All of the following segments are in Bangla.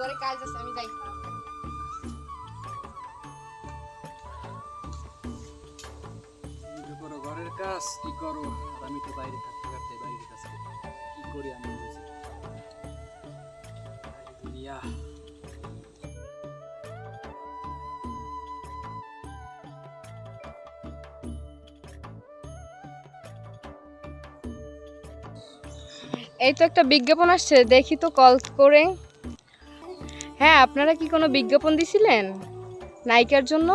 ঘরে কাজ আছে, আমি যাই। করো ঘরের কাজ কি করো, আমি তো বাইরে থাকতে থাকতে বাইরের কাজ করি, কি করি আমি বুঝি দুনিয়া। এই তো একটা বিজ্ঞাপন আসছে, দেখি তো কল করে। হ্যাঁ, আপনারা কি কোনো বিজ্ঞাপন দিছিলেন নায়িকার জন্য?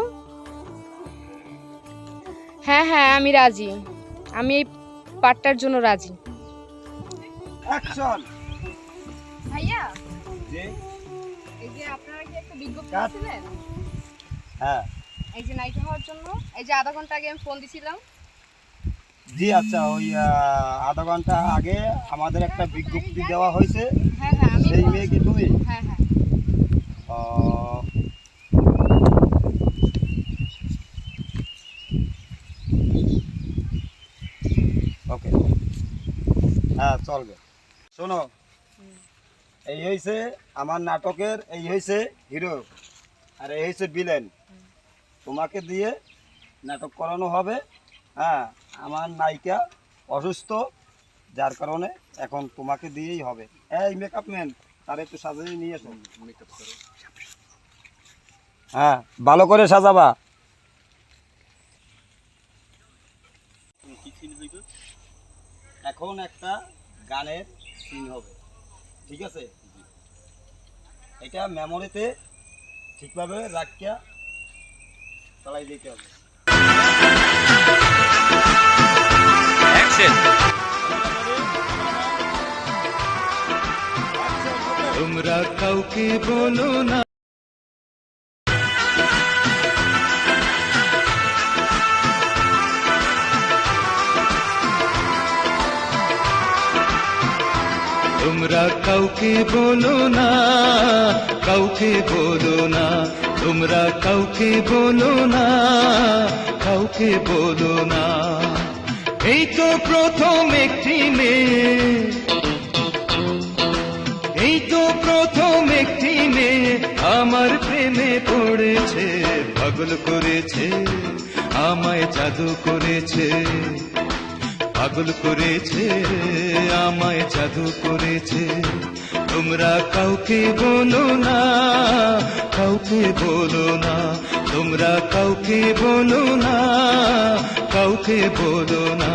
হ্যাঁ হ্যাঁ, আমি রাজি, আমি এই পার্টটার জন্য রাজি। অ্যাকশন। ভাইয়া, জি। এই যে আপনারা কি একটা বিজ্ঞাপন কাট। দিছিলেন হ্যাঁ এই যে নায়িকা হওয়ার জন্য? এই যে আধা ঘন্টা আগে আমি ফোন দিছিলাম। জি, আচ্ছা ওই আধা ঘন্টা আগে আমাদের একটা বিজ্ঞপ্তি দেওয়া হয়েছে। হ্যাঁ হ্যাঁ, আমি সেই মেয়ে কি তুমি? হ্যাঁ হ্যাঁ। ওকে, হ্যাঁ চলবে। শোনো, এই হয়েছে আমার নাটকের, এই হয়েছে হিরো আর এই হয়েছে ভিলেন। তোমাকে দিয়ে নাটক করানো হবে। হ্যাঁ, আমার নায়িকা অসুস্থ, যার কারণে এখন তোমাকে দিয়েই হবে। এই মেকআপ ম্যান, তার একটু সাজিয়ে নিয়ে এসো। হ্যাঁ, ভালো করে সাজাবা। এখন একটা গানের সিন হবে, ঠিক আছে? এটা মেমোরিতে ঠিকভাবে রাখিয়া চালাই দিতে হবে। তোমরা কাউকে বলো না, তোমরা কাউকে বলো না, কাউকে বলো না, তোমরা কাউকে বলো না, কাউকে বলো না। এই তো প্রথম একটি মেয়ে, এই তো প্রথম একটি মেয়ে আমার প্রেমে পড়েছে, পাগল করেছে, আমায় জাদু করেছে, পাগল করেছে, আমায় জাদু করেছে। তোমরা কাউকে বলো না, কাউকে বলো না, তোমরা কাউকে বলো না, কাউকে বলো না।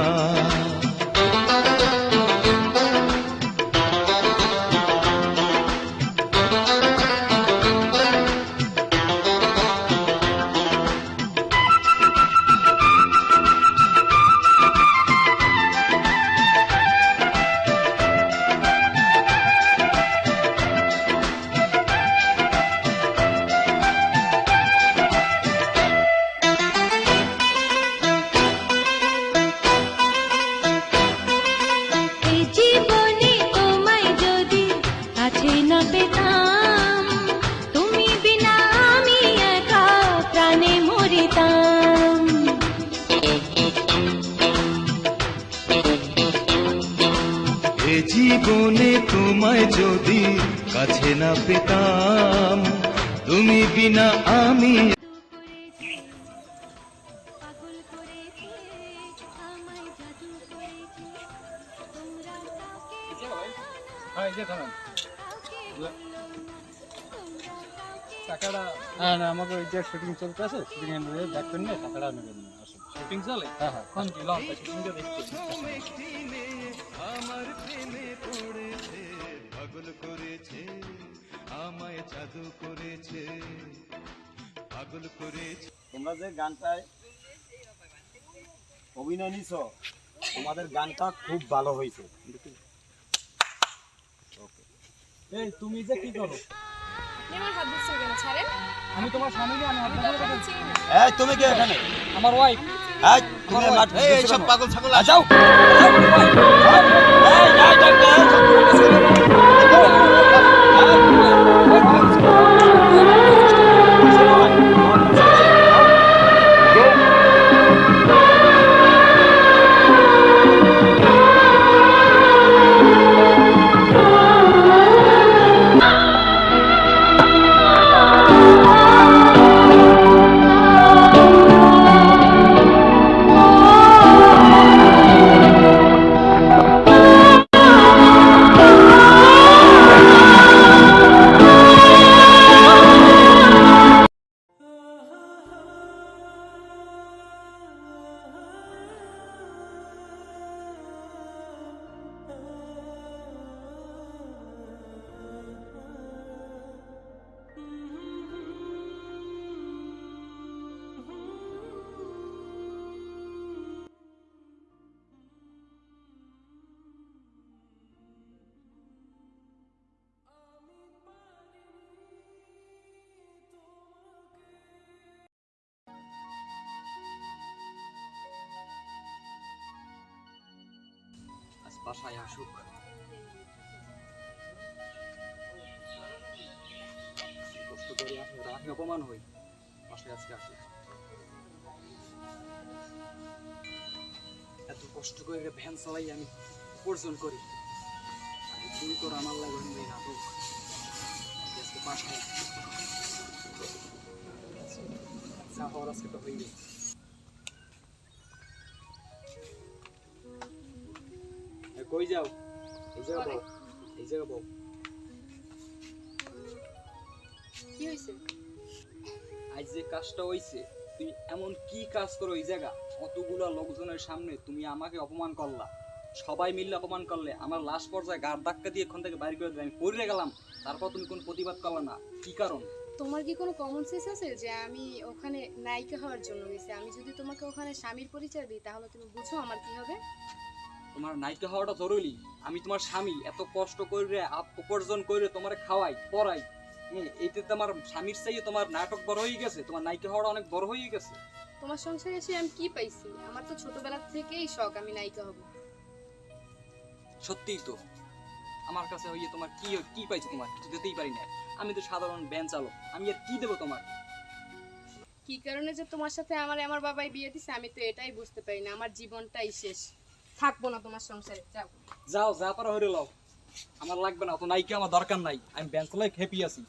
জীবনে তোমায় যদি কাছে না পেতাম, তুমি বিনা আমি। টাকাটা না, আমাকে ওই যে শুটিং চলতে আছে, শুটিং এর দেখবেন না, টাকাটা নেবেন না। আসুন, শুটিং চলে। হ্যাঁ হ্যাঁ, কোন দিলাম শুটিংটা দেখছি। আমার প্রেমে পড়েছে, পাগল করেছে, আমায় জাদু করেছে, পাগল করেছে। তোমরা যে গানটায় অভিনয় নিছ, তোমাদের গানটা খুব ভালো হয়েছে। এই তুমি যে কি করো? আপনি আমার হাত ধরছেন কেন? ছাড়েন। আমি তোমার স্বামী না, আমি হাত আমি তো ধরে কথা আপনাকে বলছি। চিনি না। এই তুমি কি এখানে? আমার ওয়াইফ। এই তুমি মাঠ এই সব পাগল ছাগল যাও। বাসায় আসুক। কষ্ট করে আমি অপমান হই, বাসায় আজকে আসুক। এত কষ্ট করে ভ্যান চালাই আমি উপার্জন করি, আমি তুই তোর আমার লাগে এই নাটক আজকে বাসায় যা হওয়ার আজকে তো হয়ে গেছে। কই যাও? এই জায়গা বউ, এই জায়গা বউ। কি হয়েছে? আজ যে কাজটা হইছে, তুই এমন কি কাজ করো এই জায়গা? কতগুলা লোকজনের সামনে তুমি আমাকে অপমান করলা, সবাই মিলে অপমান করলে, আমার লাশ পর্যায়ে গাড় ধাক্কা দিয়ে এখান থেকে বাইরে করে দিলে, আমি পড়ে গেলাম, তারপর তুমি কোনো প্রতিবাদ করলা না, কি কারণ? তোমার কি কোনো কমন সেন্স আছে যে আমি ওখানে নায়িকা হওয়ার জন্য গেছি? আমি যদি তোমাকে ওখানে স্বামীর পরিচয় দিই তাহলে তুমি বুঝো আমার কি হবে? তোমার নায়িকা হওয়াটা জরুরি। আমি তোমার স্বামী, এত কষ্ট করে উপার্জন করে তোমার খাওয়াই পড়াই, এইতে তোমার স্বামীর চাইয়ে তোমার নাটক বড় হয়ে গেছে, তোমার নায়িকা হওয়াটা অনেক বড় হয়ে গেছে। তোমার সংসারে এসে আমি কি পাইছি? আমার তো ছোটবেলা থেকেই শখ আমি নায়িকা হব। সত্যিই তো, আমার কাছে হইয়ে তোমার কি কি পাইছো? তোমার কিছু দিতেই পারি না, আমি তো সাধারণ ভ্যান চালক, আমি আর কি দেবো তোমার? কি কারণে যে তোমার সাথে আমার বাবাই বিয়ে দিছে আমি তো এটাই বুঝতে পারি না। আমার জীবনটাই শেষ, থাকবো না তোমার সংসারে, যাও। যাও, যা পারো হইরে লও, আমার লাগবে না, অত নায়িকা আমার দরকার নাই, আমি ভ্যান চালাই হ্যাপি আছি।